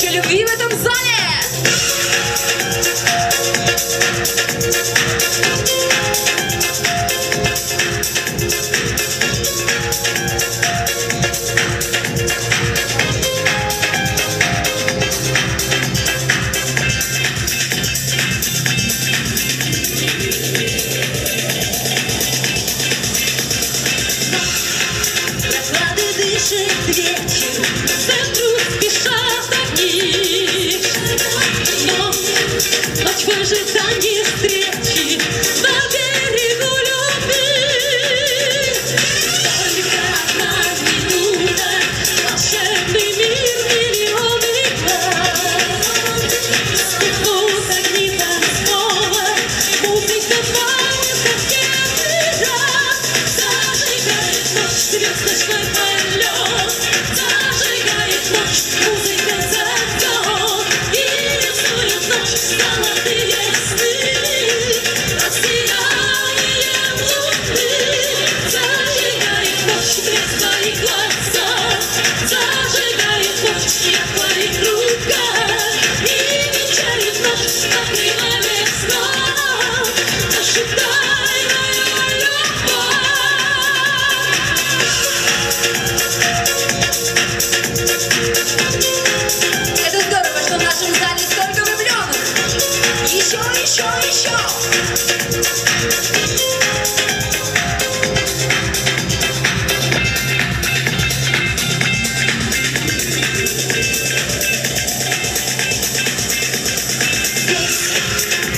Тысяча любви в этом зале! Вечер, в центру спешат огни, но ночь в ожидании встречи на берегу любви. Только одна минута, волшебный мир, миллионы глаз. Вспыхнут огни танцпола, музыка поет, как первый раз. Зажигает ночь, звездочной полет. Музыка зовет и рисует ночь, золотые сны, сиянием луны. Зажигает ночь свет твоих глазах, зажигает ночь свет твоих руках, и вечерит ночь на крыльями сна. Наша тайная любовь. Это здорово, что в нашем зале столько влюбленных. Еще, еще, еще.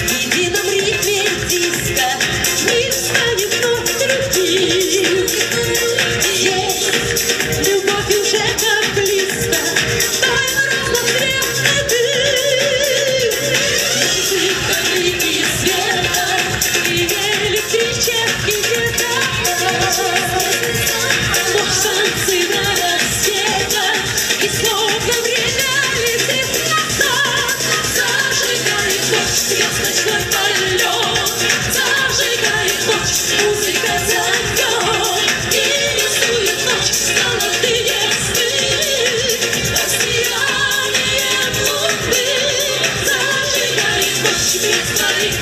В едином ритме диска мир станет вновь другим. Есть любовь уже так близко, тайна разноцветный дым. Музыка, крики света и электрический ветер. Ночь танцы на рассветах, и словно время летит назад. Зажигает ночь звездочной полет, зажигает ночь, музыка зовет и рисует ночь золотые сны, сиянием луны. Зажигает ночь свет твоих